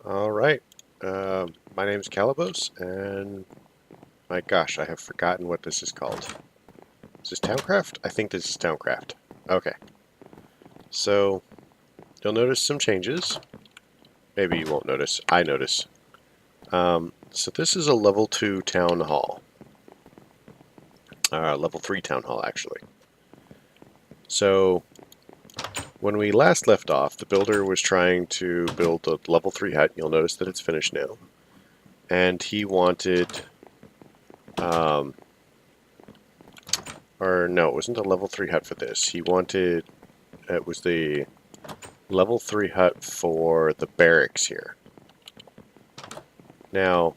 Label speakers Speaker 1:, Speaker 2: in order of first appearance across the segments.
Speaker 1: All right. My name's Calibos, and my gosh, I have forgotten what this is called. Is this Towncraft? I think this is Towncraft. Okay. So, you'll notice some changes. Maybe you won't notice. I notice. So this is a level 2 town hall. Level 3 town hall, actually. So, when we last left off, the builder was trying to build a level 3 hut. You'll notice that it's finished now. And he wanted... or no, it wasn't a level 3 hut for this. He wanted... It was the level 3 hut for the barracks here. Now,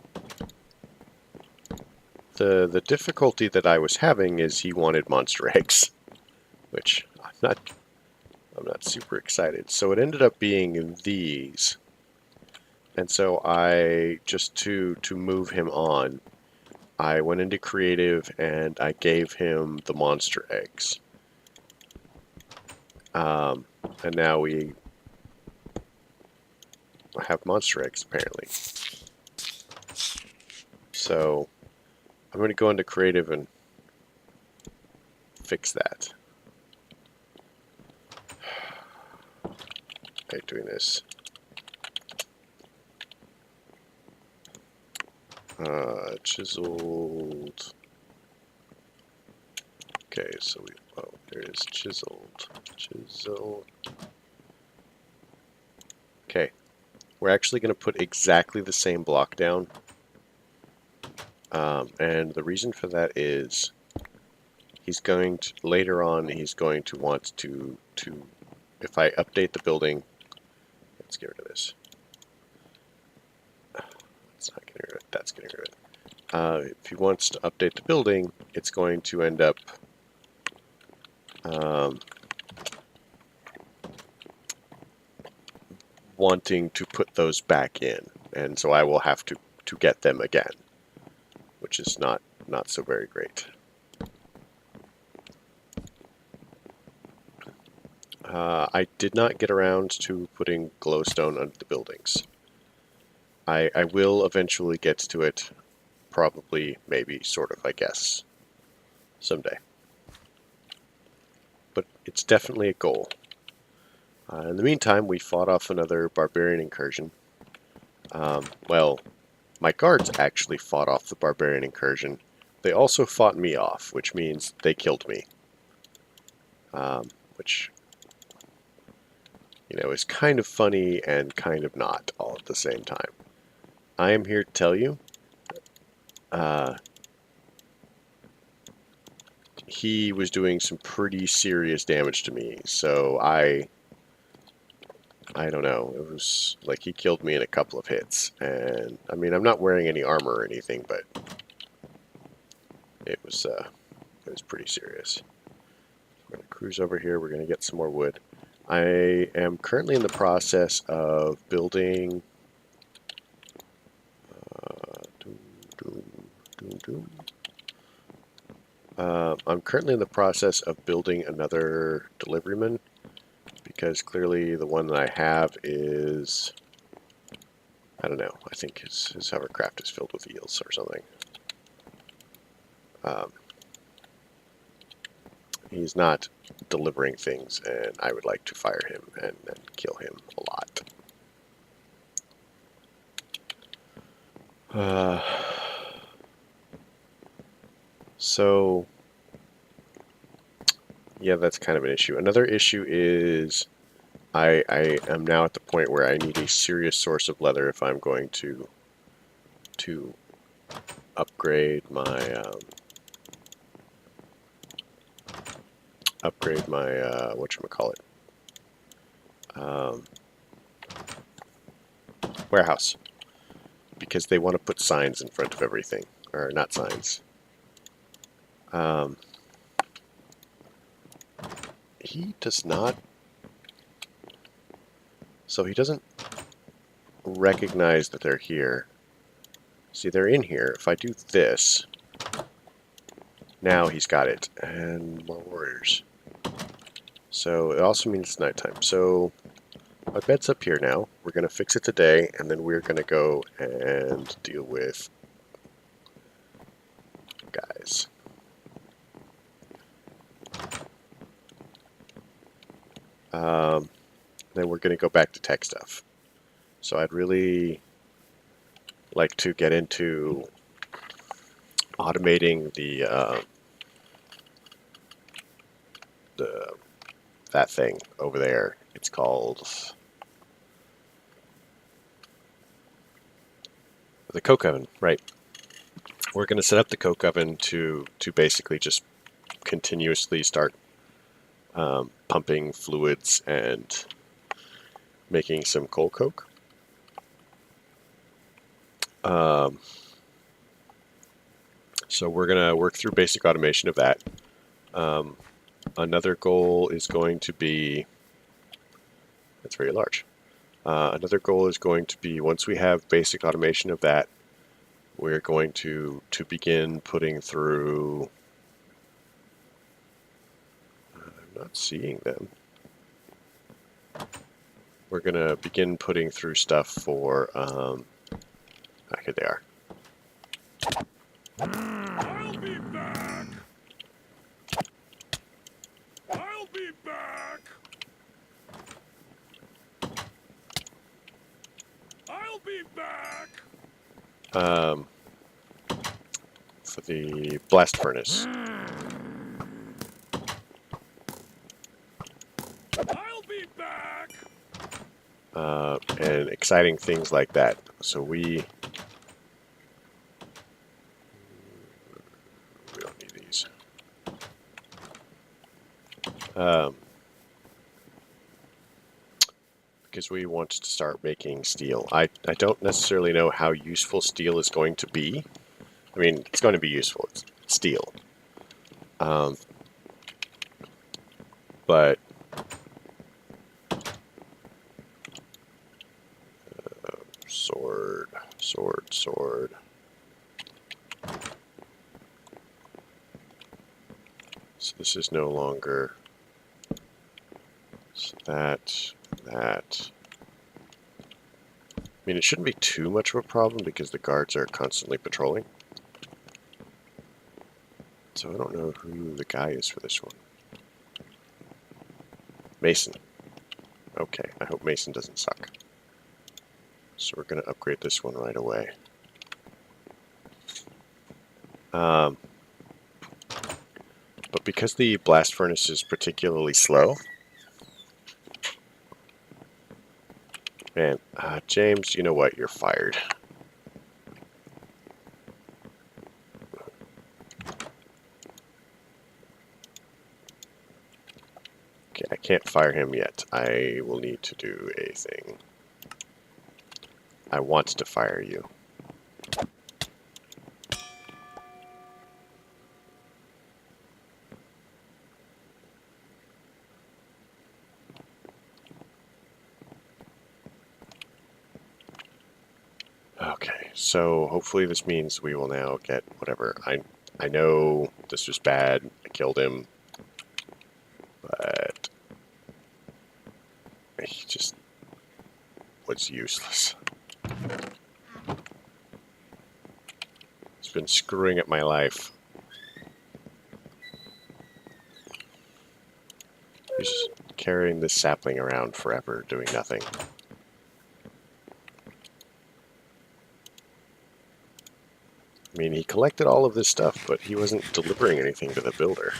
Speaker 1: the difficulty that I was having is he wanted monster eggs, which I'm not super excited. So it ended up being these. And so I just to move him on, I went into creative and I gave him the monster eggs. And now we have monster eggs apparently. So I'm going to go into creative and fix that. Okay, doing this. Chiseled. Okay, so there is chiseled. Chisel. Okay, we're actually going to put exactly the same block down. And the reason for that is he's going to, later on, he's going to want to if I update the building, let's get rid of this. That's not getting rid of it, that's getting rid of it. If he wants to update the building, it's going to end up wanting to put those back in, and so I will have to get them again, which is not so very great. I did not get around to putting glowstone under the buildings. I will eventually get to it, probably, maybe, sort of, I guess, someday. But it's definitely a goal. In the meantime, we fought off another barbarian incursion. Well, my guards actually fought off the barbarian incursion. They also fought me off, which means they killed me. Which, you know, is kind of funny and kind of not all at the same time. I am here to tell you, he was doing some pretty serious damage to me, so I don't know, it was like he killed me in a couple of hits, and I mean, I'm not wearing any armor or anything, but it was pretty serious. We're going to cruise over here, we're going to get some more wood. I am currently in the process of building I'm currently in the process of building another deliveryman, because clearly the one that I have is, I don't know, I think his hovercraft is filled with eels or something. He's not delivering things, and I would like to fire him and kill him a lot. So, yeah, that's kind of an issue. Another issue is I am now at the point where I need a serious source of leather if I'm going to upgrade my whatchamacallit, warehouse, because they want to put signs in front of everything, or not signs. He does not, so he doesn't recognize that they're here. See, they're in here. If I do this, now he's got it, and more warriors. So it also means it's nighttime. So My bed's up here now. We're going to fix it today, and then we're going to go and deal with guys. Then we're going to go back to tech stuff. So I'd really like to get into automating that thing over there. It's called the coke oven, right? We're going to set up the coke oven to basically just continuously start pumping fluids and making some coal coke. So we're going to work through basic automation of that. Another goal is going to be, that's very large. Another goal is going to be, once we have basic automation of that, we're going to begin putting through, I'm not seeing them. We're going to begin putting through stuff for, here they are.
Speaker 2: I'll be back. I'll be back. I'll be back.
Speaker 1: For the blast furnace.
Speaker 2: I'll be back.
Speaker 1: And exciting things like that. So we don't need these. Because we want to start making steel. I don't necessarily know how useful steel is going to be. I mean, it's going to be useful. It's steel. But sword. So this is no longer that. I mean, it shouldn't be too much of a problem because the guards are constantly patrolling. So I don't know who the guy is for this one. Mason. Okay, I hope Mason doesn't suck. So we're going to upgrade this one right away. But because the blast furnace is particularly slow, man, James, you know what? You're fired. Okay, I can't fire him yet. I will need to do a thing. I want to fire you. Okay, so hopefully this means we will now get whatever. I know this was bad. I killed him. But he just was useless. He's been screwing up my life. He's just carrying this sapling around forever, doing nothing. I mean, he collected all of this stuff, but he wasn't delivering anything to the builder.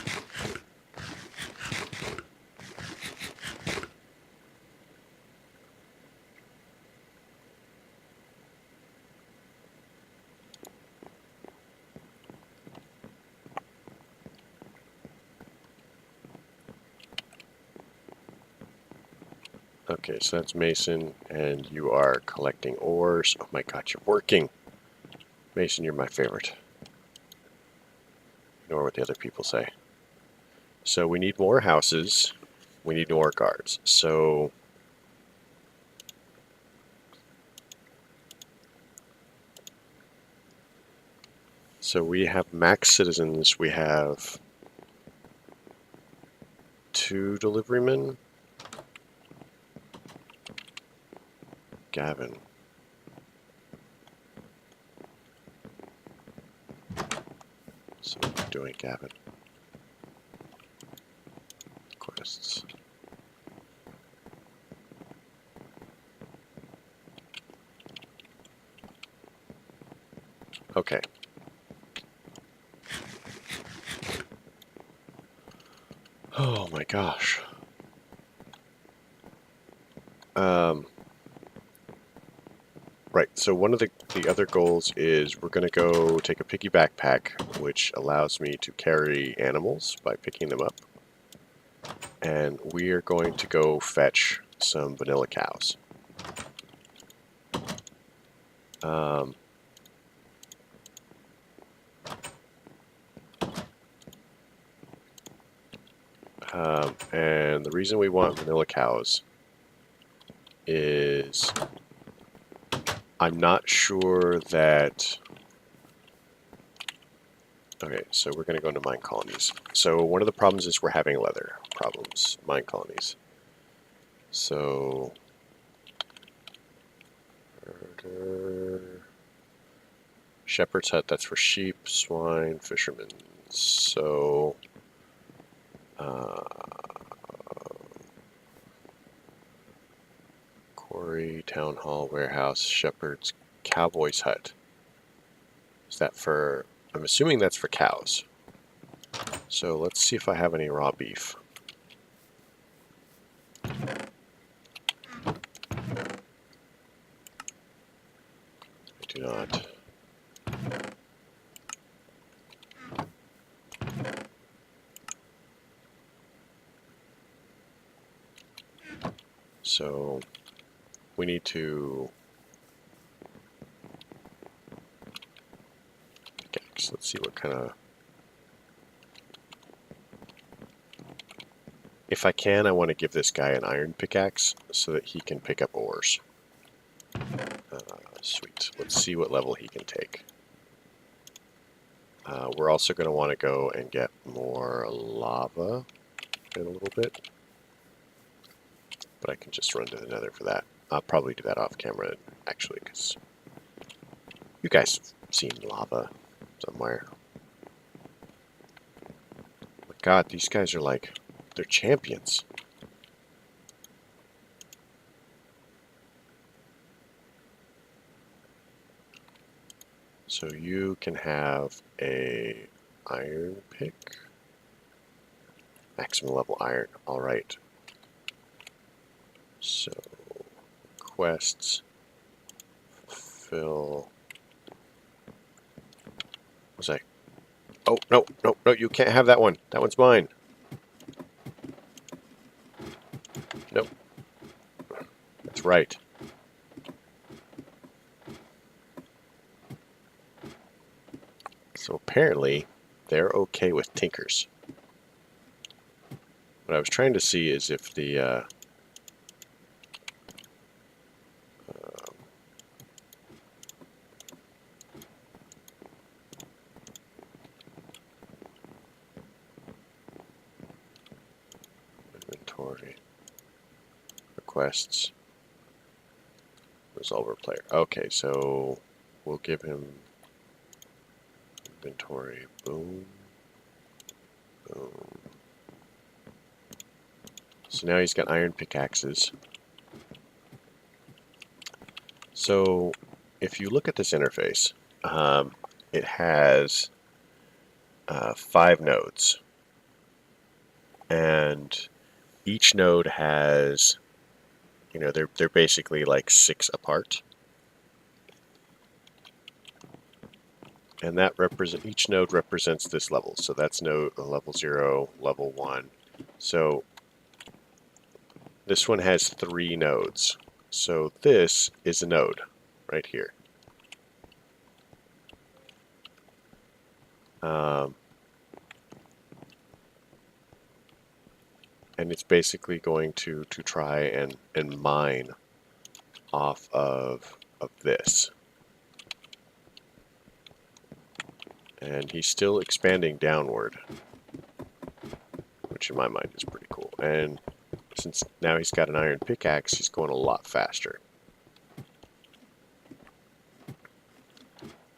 Speaker 1: Okay, so that's Mason, and you are collecting ores. Oh my god, you're working! Mason, you're my favorite. Ignore what the other people say. So we need more houses. We need more guards. So we have max citizens. We have 2 deliverymen. Gavin. So what are you doing, Gavin? Quests. Okay. Oh my gosh. Right, so one of the other goals is we're going to go take a piggy backpack, which allows me to carry animals by picking them up. And we are going to go fetch some vanilla cows. And the reason we want vanilla cows is I'm not sure that... Okay, so we're going to go into mine colonies. So one of the problems is we're having leather problems, mine colonies. So... Shepherd's hut, that's for sheep, swine, fishermen. So... quarry, town hall, warehouse, shepherd's, cowboy's hut. Is that for... I'm assuming that's for cows. So let's see if I have any raw beef. I do not. So we need to... Pickaxe. Let's see what kind of... If I can, I want to give this guy an iron pickaxe so that he can pick up ores. Sweet. Let's see what level he can take. We're also going to want to go and get more lava in a little bit. But I can just run to the nether for that. I'll probably do that off camera, actually, because you guys have seen lava somewhere. But God, these guys are like, they're champions. So you can have a iron pick. Maximum level iron. All right. So quests. Fulfill. Was I? Oh no, no, no! You can't have that one. That one's mine. Nope. That's right. So apparently, they're okay with tinkers. What I was trying to see is if the inventory requests resolver player. Okay, so we'll give him inventory. Boom. Boom. So now he's got iron pickaxes. So if you look at this interface, it has 5 nodes. And each node has, you know, they're basically like 6 apart. And that each node represents this level. So that's node level 0, level 1. So this one has 3 nodes. So this is a node right here. And it's basically going to try and mine off of this. And he's still expanding downward, which in my mind is pretty cool. And since now he's got an iron pickaxe, he's going a lot faster.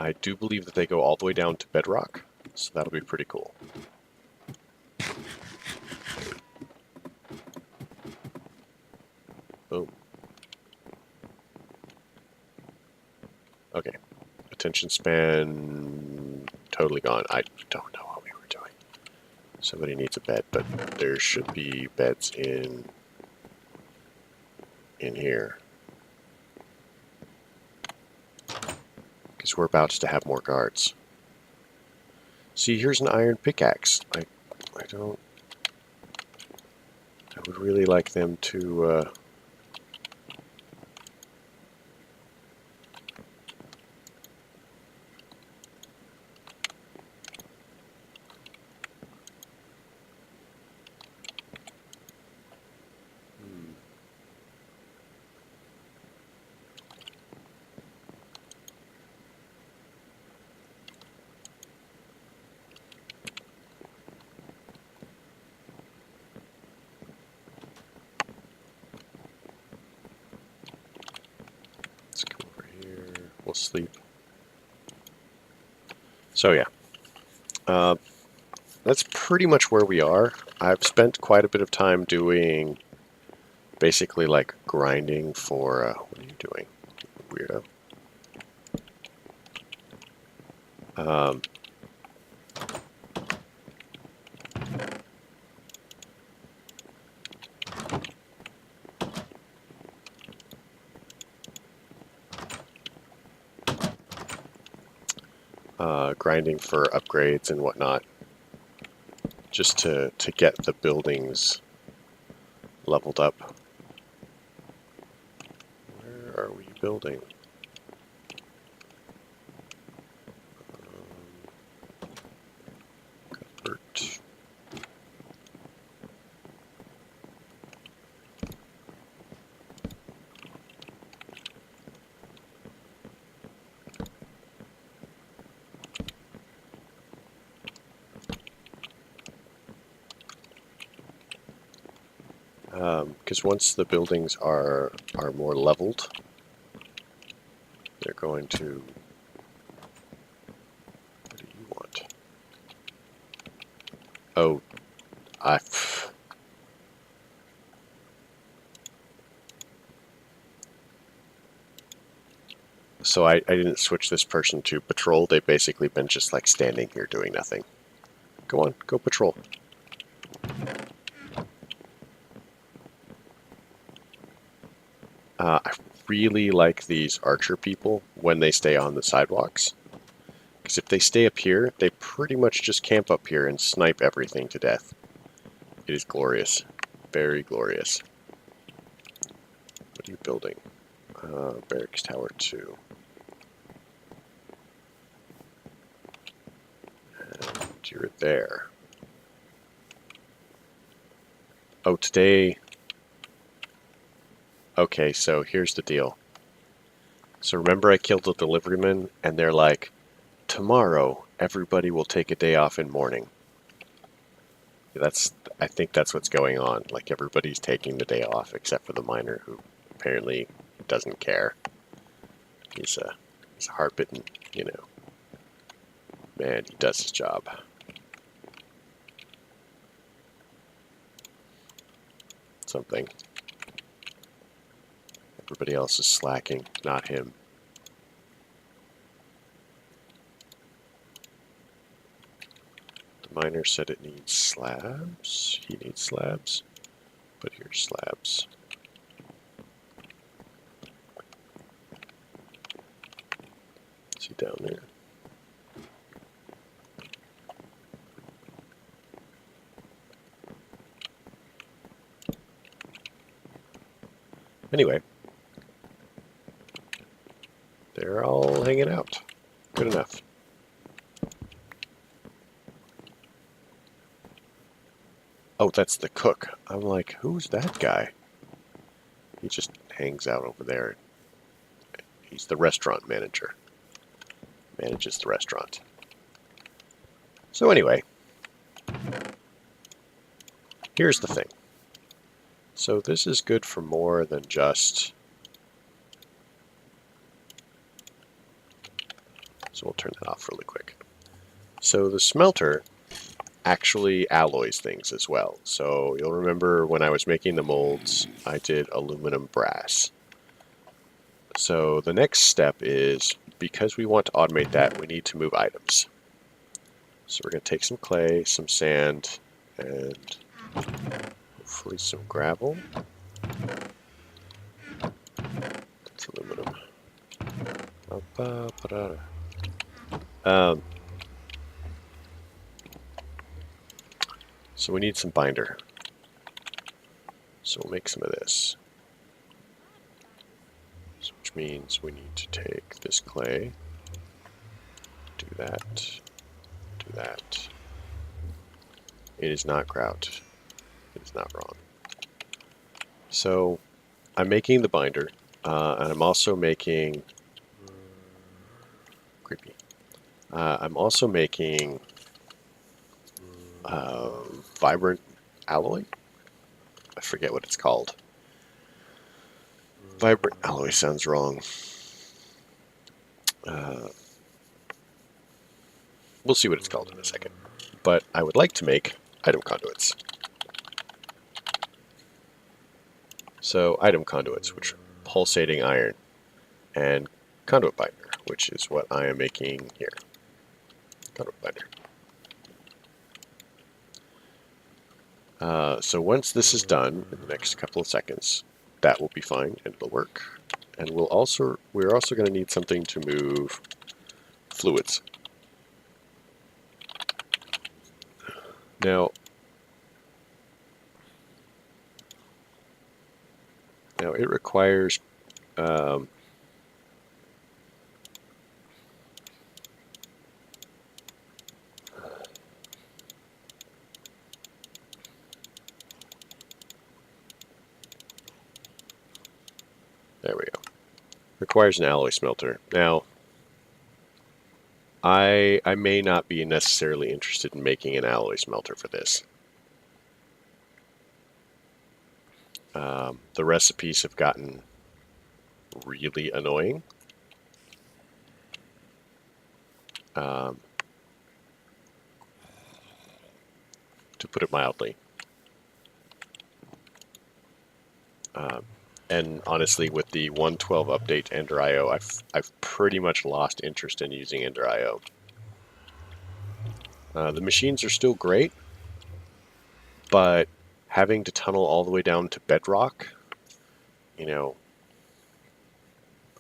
Speaker 1: I do believe that they go all the way down to bedrock, so that'll be pretty cool. Boom. Okay. Attention span totally gone. I don't know what we were doing. Somebody needs a bed, but there should be beds in here. Because we're about to have more guards. See, here's an iron pickaxe. I would really like them to, let's come over here. We'll sleep. So yeah. That's pretty much where we are. I've spent quite a bit of time doing basically like grinding for, what are you doing, weirdo? Grinding for upgrades and whatnot, just to get the buildings leveled up. Where are we building? Cuthbert. Because once the buildings are more leveled, they're going to. What do you want? Oh, So I didn't switch this person to patrol. They've basically been just like standing here doing nothing. Go on, go patrol. I really like these archer people when they stay on the sidewalks. Because if they stay up here, they pretty much just camp up here and snipe everything to death. It is glorious. Very glorious. What are you building? Barracks Tower 2. And you're there. Oh, today... Okay, so here's the deal. So remember I killed the deliveryman, and they're like, tomorrow, everybody will take a day off in mourning. I think that's what's going on. Like, everybody's taking the day off, except for the miner, who apparently doesn't care. He's a hard-bitten, man, he does his job. Something. Everybody else is slacking, not him. The miner said it needs slabs. He needs slabs. But here's slabs. Is he down there? Anyway. They're all hanging out. Good enough. Oh, that's the cook. I'm like, who's that guy? He just hangs out over there. He's the restaurant manager. Manages the restaurant. So anyway, here's the thing. So this is good for more than just So we'll turn that off really quick. So the smelter actually alloys things as well. So you'll remember when I was making the molds, I did aluminum brass. So the next step is, because we want to automate that, we need to move items. So we're going to take some clay, some sand, and hopefully some gravel. That's aluminum. So we need some binder. So we'll make some of this. So which means we need to take this clay, do that, do that. It is not grout. It is not wrong. So I'm making the binder, and I'm also making creepy. I'm also making vibrant alloy. I forget what it's called. Vibrant alloy sounds wrong. We'll see what it's called in a second. But I would like to make item conduits. So item conduits, which are pulsating iron, and conduit binder, which is what I am making here. Conduit binder. So once this is done in the next couple of seconds, that will be fine and it'll work. And we're also going to need something to move fluids. Now it requires there we go. Requires an alloy smelter. Now, I may not be necessarily interested in making an alloy smelter for this. The recipes have gotten really annoying. To put it mildly. And honestly, with the 1.12 update to Ender.io, I've pretty much lost interest in using Ender.io. The machines are still great, but having to tunnel all the way down to bedrock,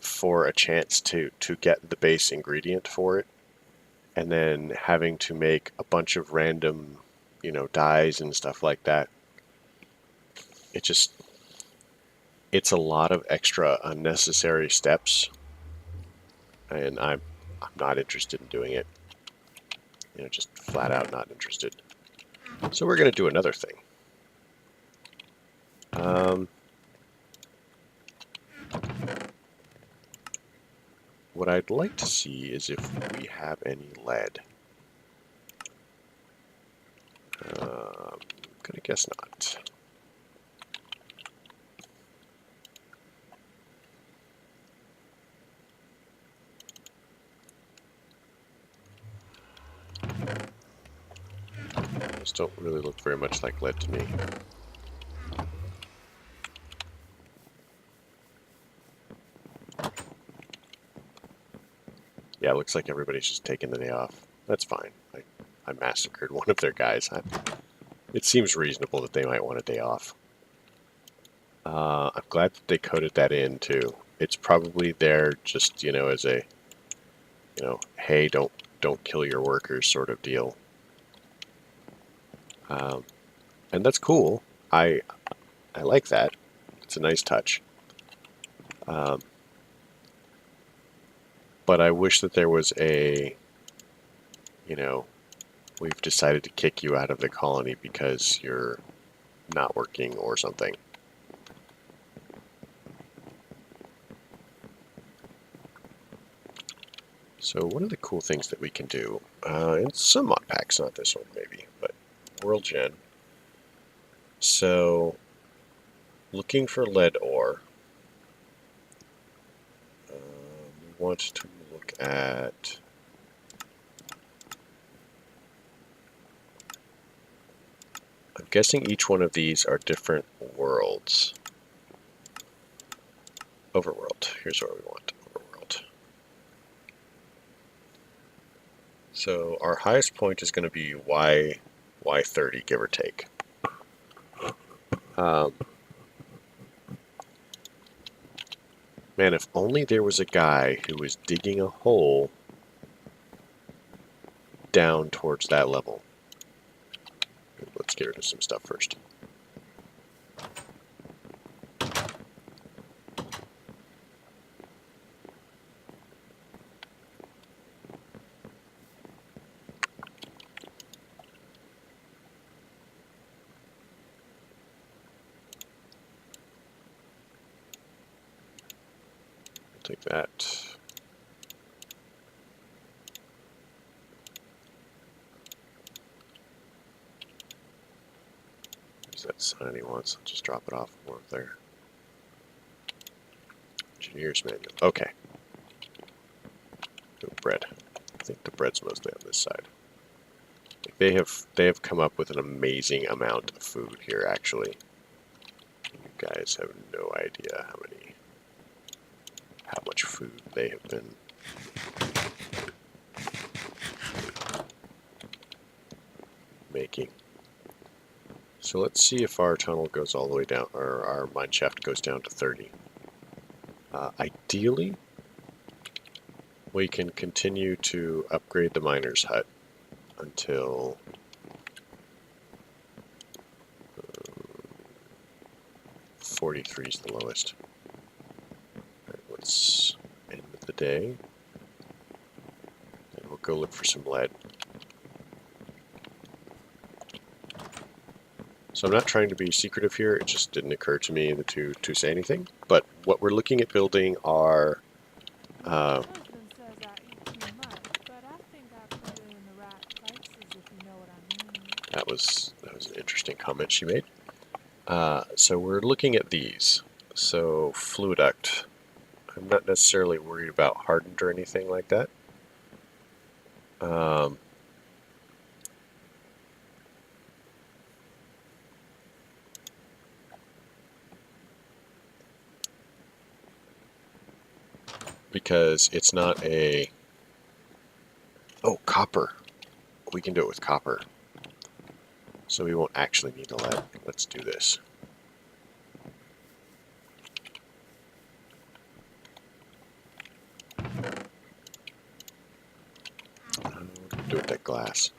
Speaker 1: for a chance to get the base ingredient for it, and then having to make a bunch of random, dyes and stuff like that, it's a lot of extra unnecessary steps, and I'm not interested in doing it. Just flat out not interested. So we're going to do another thing. What I'd like to see is if we have any lead. I'm going to guess not. Those don't really look very much like lead to me. Yeah, it looks like everybody's just taking the day off. That's fine. I massacred one of their guys. It seems reasonable that they might want a day off. I'm glad that they coded that in too. It's probably there just, as a, hey, don't kill your workers sort of deal. And that's cool. I like that. It's a nice touch. But I wish that there was a, we've decided to kick you out of the colony because you're not working or something. So one of the cool things that we can do, in some mod packs, not this one maybe, but World Gen. So looking for lead ore, we want to look at I'm guessing each one of these are different worlds. Overworld. Here's what we want. Overworld. So our highest point is going to be Y30, give or take. Man, if only there was a guy who was digging a hole down towards that level. Let's get rid of some stuff first. Take that. There's that sign he wants. I'll just drop it off more there. Engineer's manual. Okay. Oh, bread. I think the bread's mostly on this side. They have come up with an amazing amount of food here, actually. You guys have no idea how much food they have been making. So let's see if our tunnel goes all the way down, or our mine shaft goes down to 30. Ideally, we can continue to upgrade the miner's hut until 43 is the lowest. Right, let's end the day, and we'll go look for some lead. So I'm not trying to be secretive here, it just didn't occur to me to say anything. But what we're looking at building are that was an interesting comment she made. So we're looking at these. So fluiduct. I'm not necessarily worried about hardened or anything like that. Because it's not a... Oh, copper. We can do it with copper. So we won't actually need the lead. Let's do this. What do we do with that glass?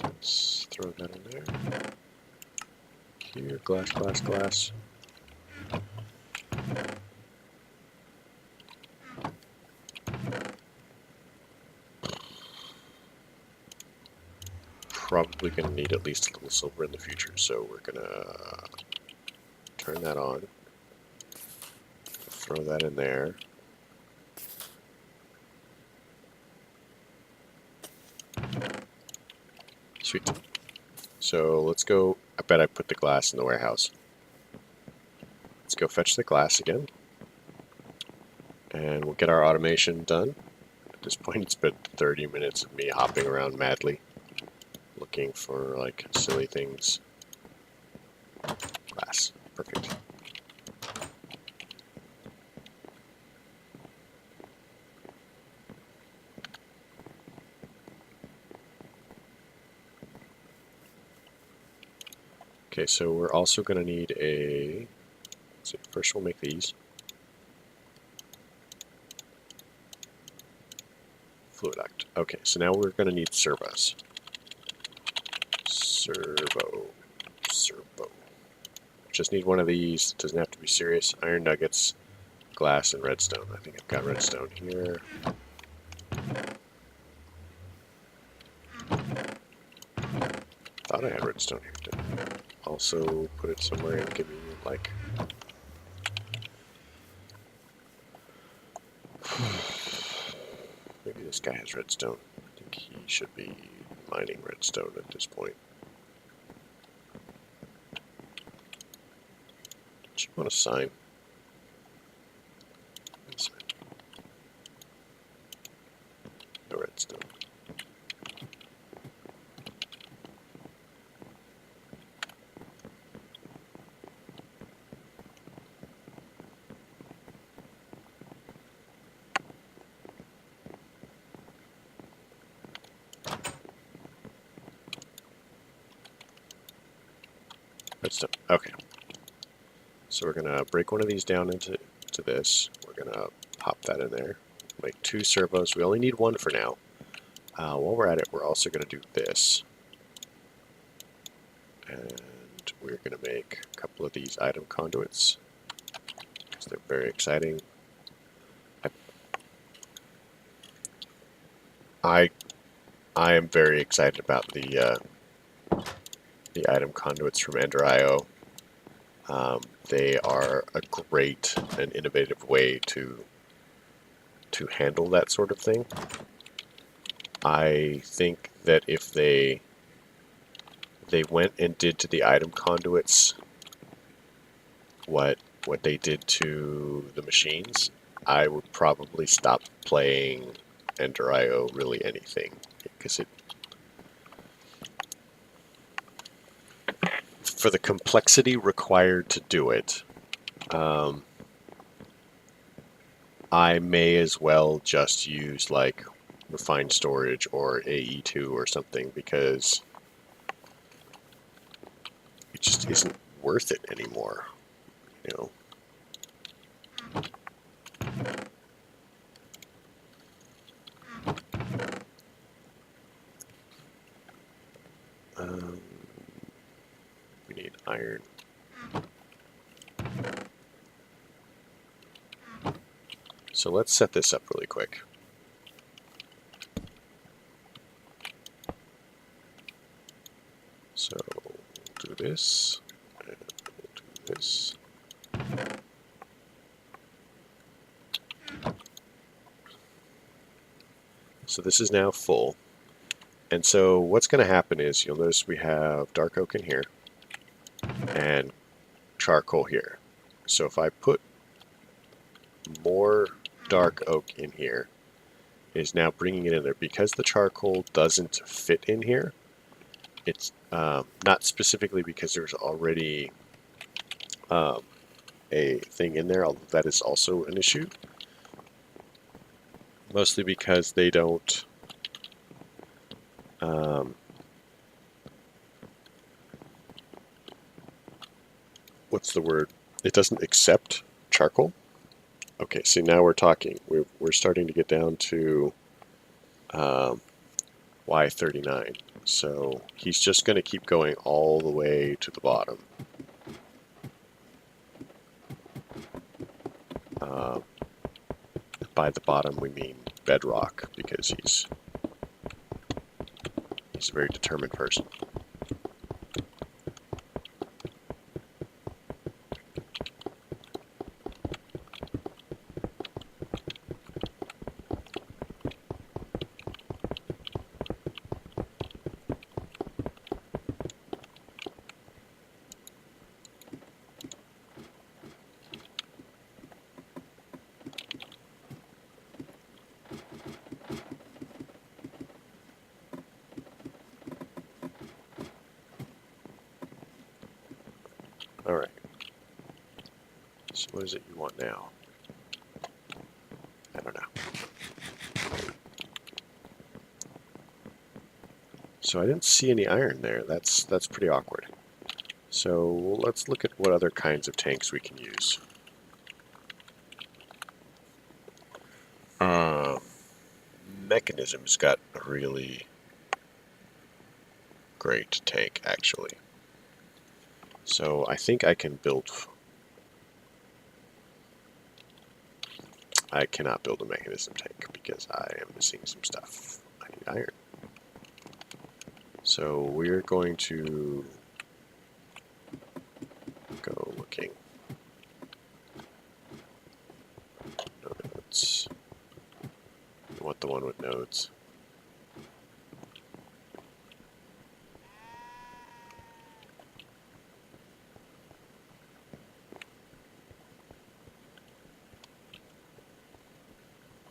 Speaker 1: Let's throw that in there. Here, glass, glass, glass. Probably going to need at least a little silver in the future, so we're going to turn that on. Throw that in there. Sweet. So let's go. I bet I put the glass in the warehouse. Let's go fetch the glass again. And we'll get our automation done. At this point, it's been 30 minutes of me hopping around madly, looking for, like, silly things. Glass. Perfect. Okay, so we're also going to need a... Let's see, first we'll make these. Fluiduct. Okay, so now we're going to need servos. Servo. Just need one of these. Doesn't have to be serious. Iron nuggets, glass, and redstone. I think I've got redstone here. Thought I had redstone here. Didn't I? Also put it somewhere inconvenient, like... Maybe this guy has redstone. I think he should be mining redstone at this point. Do you want a sign? Redstone. Okay. So we're gonna break one of these down into this. We're gonna pop that in there. Make 2 servos. We only need 1 for now. While we're at it, we're also gonna do this. And we're gonna make a couple of these item conduits because they're very exciting. I am very excited about the item conduits from Ender.io. They are a great and innovative way to handle that sort of thing. I think that if they went and did to the item conduits what they did to the machines, I would probably stop playing Ender.io really anything, because for the complexity required to do it, I may as well just use like refined storage or AE2 or something, because it just isn't worth it anymore, you know. We need iron. So let's set this up really quick. So we'll do this, and we'll do this. So this is now full. And so what's going to happen is you'll notice we have dark oak in here and charcoal here. So if I put more dark oak in here, it is now bringing it in there. Because the charcoal doesn't fit in here, it's not specifically because there's already a thing in there, although that is also an issue. Mostly because they don't what's the word? It doesn't accept charcoal. Okay, see, now we're talking. We're starting to get down to Y39. So he's just going to keep going all the way to the bottom. By the bottom, we mean bedrock, because he's a very determined person. Alright. So what is it you want now? I don't know. So I didn't see any iron there. That's pretty awkward. So let's look at what other kinds of tanks we can use. Mechanism's got a really great tank, actually. So I think I can build... I cannot build a mechanism tank because I am missing some stuff. I need iron. So we're going to go looking. Nodes. I want the one with nodes.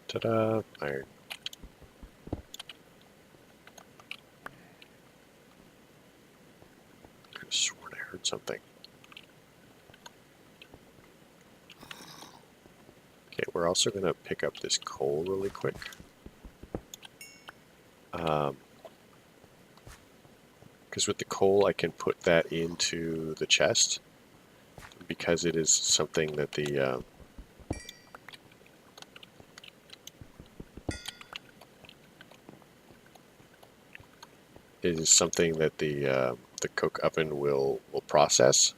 Speaker 1: Ta-da! Iron. I could have sworn I heard something. Okay, we're also going to pick up this coal really quick. Because because with the coal I can put that into the chest, because it is something that the the coke oven will process.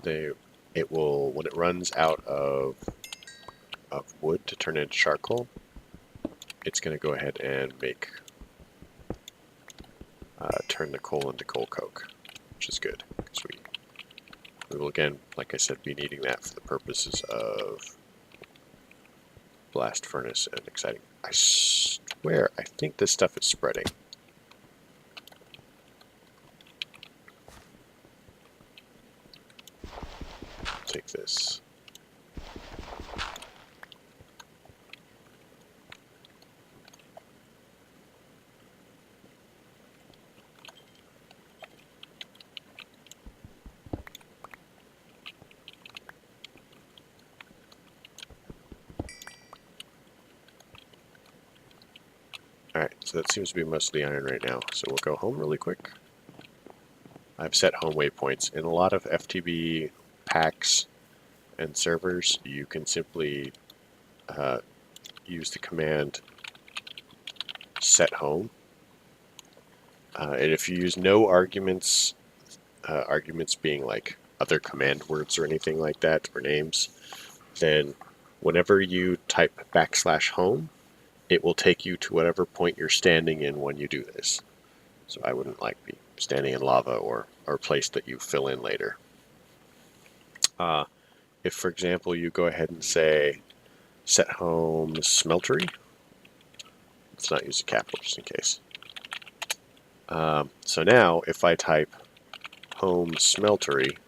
Speaker 1: It will, when it runs out of wood to turn into charcoal, it's going to go ahead and make turn the coal into coal coke, which is good because we will, again, like I said, be needing that for the purposes of blast furnace and exciting. I swear, I think this stuff is spreading. Take this. Alright, so that seems to be most of the iron right now. So we'll go home really quick. I've set home waypoints. In a lot of FTB packs and servers, you can simply use the command set home. And if you use no arguments, arguments being like other command words or anything like that, or names, then whenever you type \home, it will take you to whatever point you're standing in when you do this. So I wouldn't like be standing in lava or a place that you fill in later. If, for example, you go ahead and say set home smeltery, let's not use a capital just in case. So now if I type home smeltery,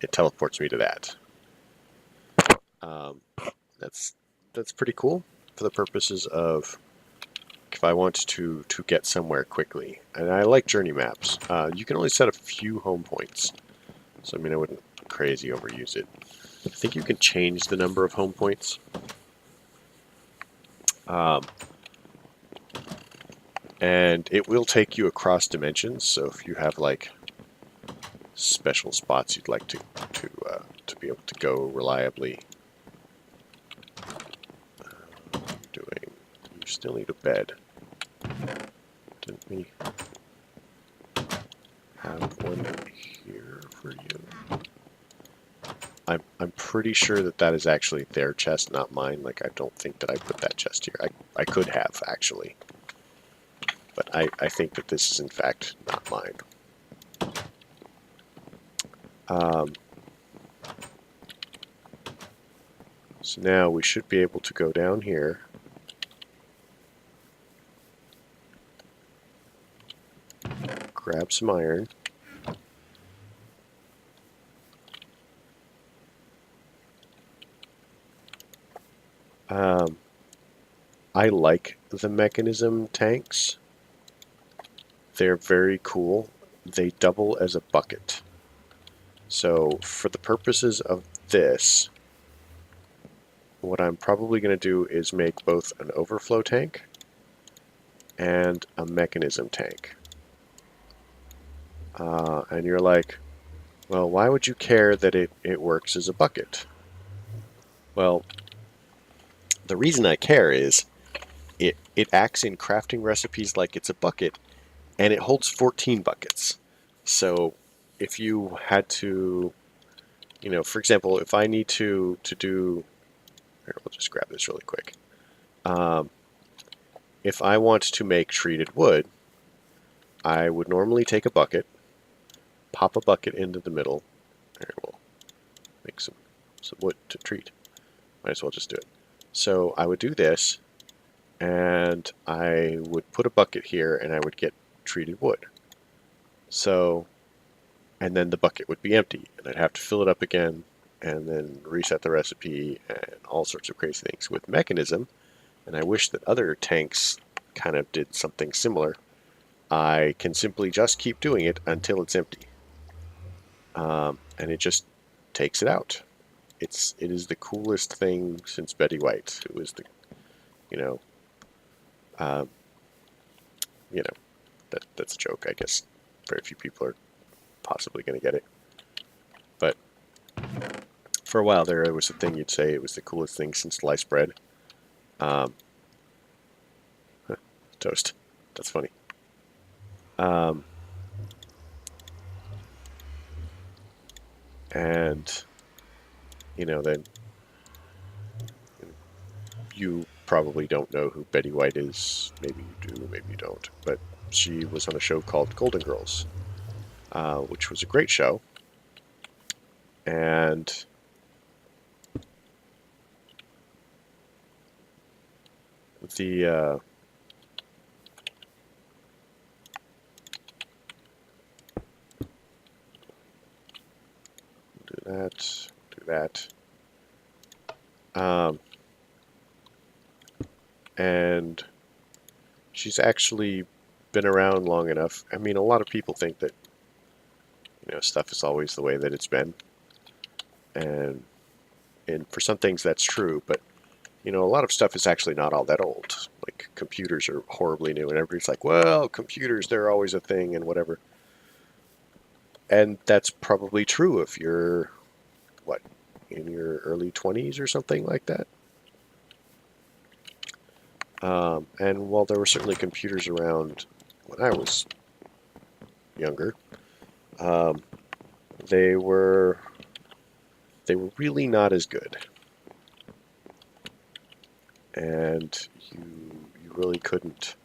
Speaker 1: it teleports me to that. That's pretty cool for the purposes of if I want to get somewhere quickly. And I like journey maps. You can only set a few home points, so I mean I wouldn't crazy overuse it. I think you can change the number of home points. And it will take you across dimensions, so if you have like special spots you'd like to be able to go reliably. You still need a bed. Didn't we have one here for you? I'm pretty sure that is actually their chest, not mine. Like, I don't think that I put that chest here. I could have, actually. But I think that this is, in fact, not mine. So now we should be able to go down here. Grab some iron. I like the mechanism tanks. They're very cool. They double as a bucket. So for the purposes of this, what I'm probably going to do is make both an overflow tank and a mechanism tank. And you're like, well, why would you care that it works as a bucket? Well, the reason I care is it acts in crafting recipes like it's a bucket, and it holds 14 buckets. So if you had to, for example, if I need to do, here, we'll just grab this really quick. If I want to make treated wood, I would normally take a bucket, pop a bucket into the middle. Here, we'll make some wood to treat. Might as well just do it. So I would do this, and I would put a bucket here, and I would get treated wood. So, and then the bucket would be empty, and I'd have to fill it up again, and then reset the recipe, and all sorts of crazy things. With mechanism, and I wish that other tanks kind of did something similar, I can simply just keep doing it until it's empty. And it just takes it out. It is the coolest thing since Betty White. It was the, That's a joke, I guess. Very few people are possibly going to get it. But for a while there was a thing you'd say it was the coolest thing since sliced bread. Um, toast. That's funny. Um, and, then you probably don't know who Betty White is. Maybe you do, maybe you don't. But she was on a show called Golden Girls, which was a great show. And the do that. And she's actually been around long enough. I mean, a lot of people think that stuff is always the way that it's been, and for some things that's true, but a lot of stuff is actually not all that old. Like computers are horribly new, and everybody's like, well, computers, they're always a thing and whatever. And that's probably true if you're, what, in your early 20s or something like that. And while there were certainly computers around when I was younger, um, they were really not as good, and you really couldn't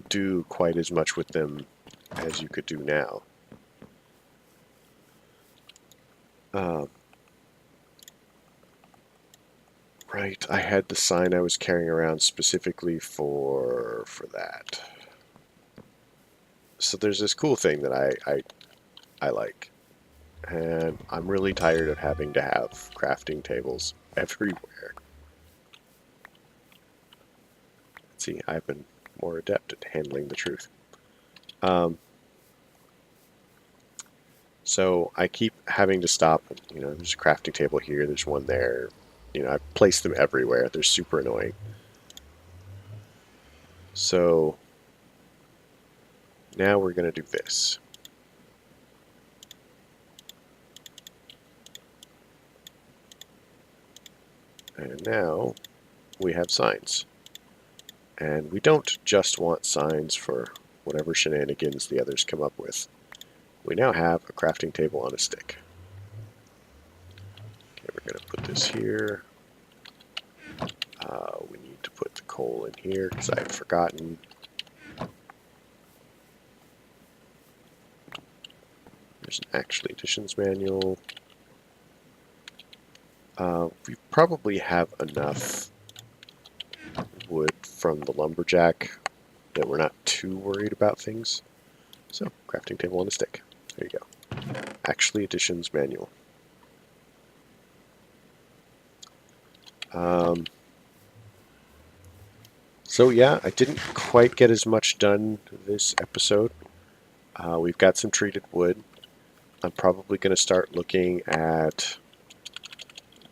Speaker 1: do quite as much with them as you could do now. Right, I had the sign I was carrying around specifically for that. So there's this cool thing that I like, and I'm really tired of having to have crafting tables everywhere. See, I've been more adept at handling the truth. So I keep having to stop. There's a crafting table here. There's one there. I've placed them everywhere. They're super annoying. So now we're going to do this. And now we have signs. And we don't just want signs for whatever shenanigans the others come up with. We now have a crafting table on a stick. Okay, we're going to put this here. We need to put the coal in here because I had forgotten. There's an actual additions manual. We probably have enough wood from the lumberjack that we're not too worried about things. So, crafting table on a stick. There you go. Actually additions manual. So yeah, I didn't quite get as much done this episode. We've got some treated wood. I'm probably going to start looking at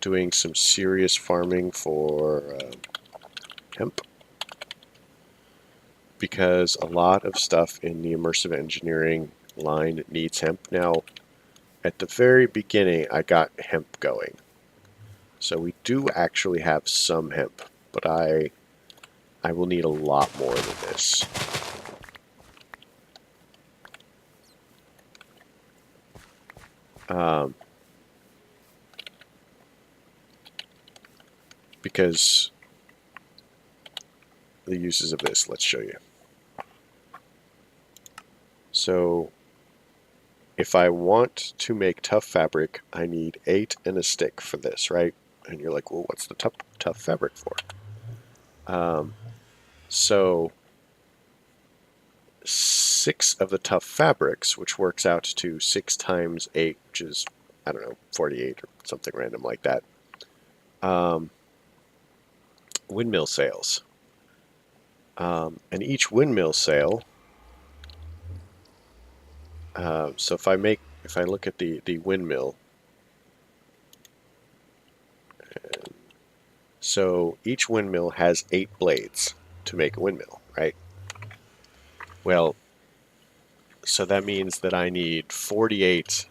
Speaker 1: doing some serious farming for hemp, because a lot of stuff in the immersive engineering line needs hemp. Now, at the very beginning, I got hemp going. So we do actually have some hemp, but I will need a lot more than this. Because the uses of this, let's show you. So if I want to make tough fabric, I need 8 and a stick for this, right? And you're like, well, what's the tough fabric for? So 6 of the tough fabrics, which works out to 6 times 8, which is, I don't know, 48 or something random like that. Windmill sails. And each windmill sail, so if I look at the windmill, so each windmill has 8 blades to make a windmill, right? Well, so that means that I need 48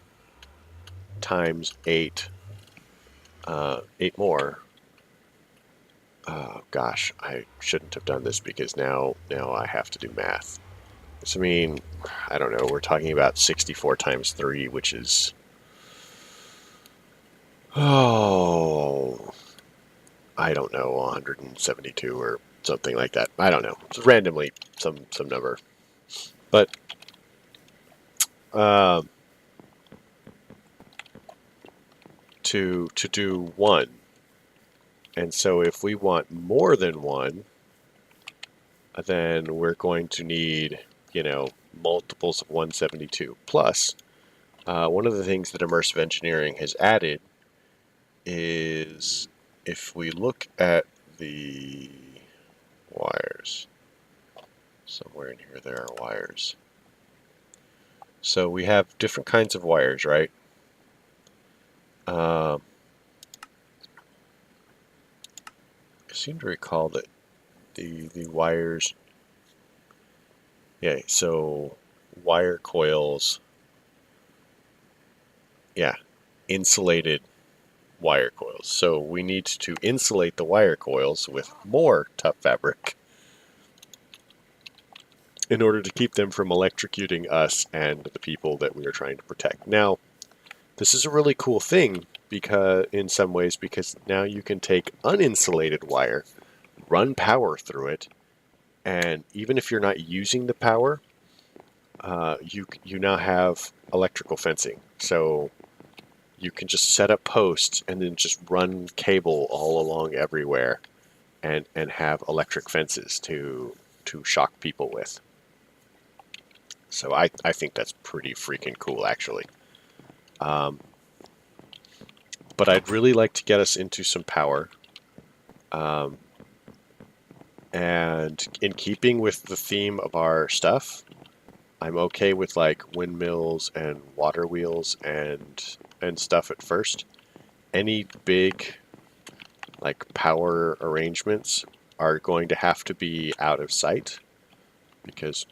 Speaker 1: times 8, 8 more. Gosh, I shouldn't have done this because now I have to do math. So, I mean, I don't know, we're talking about 64 times 3, which is, oh, I don't know, 172 or something like that. I don't know. Just randomly some number. But um, to do one, and so if we want more than one, then we're going to need, multiples of 172. Plus, one of the things that immersive engineering has added is if we look at the wires, somewhere in here there are wires. So we have different kinds of wires, right? I seem to recall that the wires, yeah, so wire coils, yeah, insulated wire coils. So we need to insulate the wire coils with more tough fabric in order to keep them from electrocuting us and the people that we are trying to protect. Now, this is a really cool thing because, in some ways, because now you can take uninsulated wire, run power through it, and even if you're not using the power, you now have electrical fencing. So you can just set up posts and then just run cable all along everywhere, and have electric fences to shock people with. So I think that's pretty freaking cool, actually. Um, but I'd really like to get us into some power. Um, and in keeping with the theme of our stuff, I'm okay with like windmills and water wheels and stuff at first. Any big like power arrangements are going to have to be out of sight because,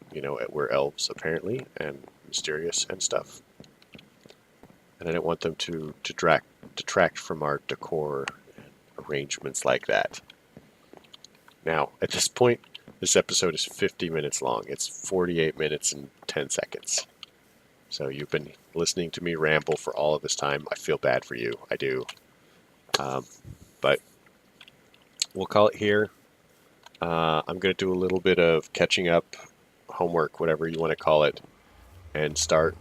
Speaker 1: we're elves apparently and mysterious and stuff. And I don't want them to detract from our decor and arrangements like that. Now, at this point, this episode is 50 minutes long. It's 48 minutes and 10 seconds. So you've been listening to me ramble for all of this time. I feel bad for you. I do. But we'll call it here. I'm going to do a little bit of catching up, homework, whatever you want to call it, and start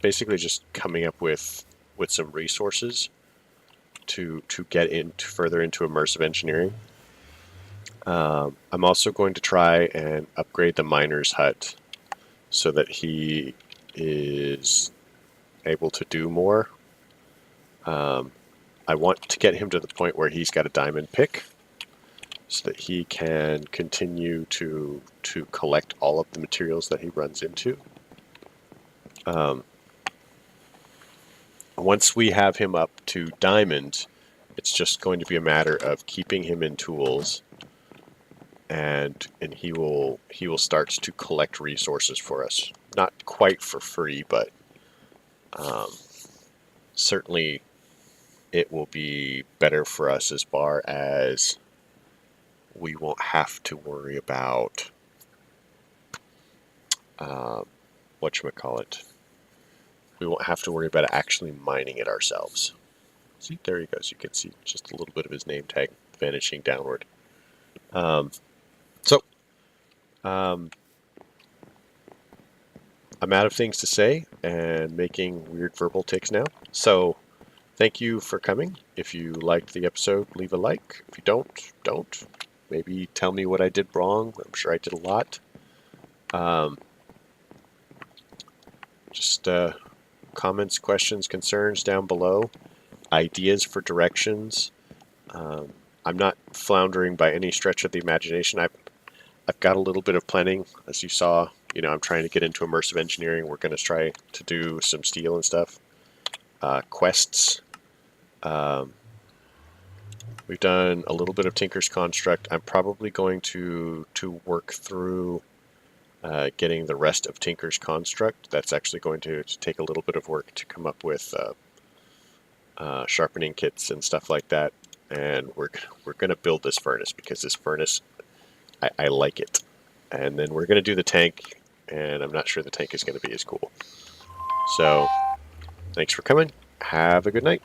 Speaker 1: basically just coming up with some resources to get further into immersive engineering. I'm also going to try and upgrade the miner's hut so that he is able to do more. I want to get him to the point where he's got a diamond pick so that he can continue to collect all of the materials that he runs into. Once we have him up to diamond, it's just going to be a matter of keeping him in tools, and he will start to collect resources for us. Not quite for free, but certainly it will be better for us as far as we won't have to worry about whatchamacallit. We won't have to worry about actually mining it ourselves. See, there he goes. You can see just a little bit of his name tag vanishing downward. So, I'm out of things to say and making weird verbal tics now. So, thank you for coming. If you liked the episode, leave a like. If you don't. Maybe tell me what I did wrong. I'm sure I did a lot. Just comments, questions, concerns down below. Ideas for directions. I'm not floundering by any stretch of the imagination. I've got a little bit of planning, as you saw. I'm trying to get into immersive engineering. We're going to try to do some steel and stuff. Quests. We've done a little bit of Tinker's Construct. I'm probably going to work through getting the rest of Tinker's construct. That's actually going to take a little bit of work to come up with sharpening kits and stuff like that. And we're going to build this furnace because this furnace, I like it. And then we're going to do the tank, and I'm not sure the tank is going to be as cool. So, thanks for coming. Have a good night.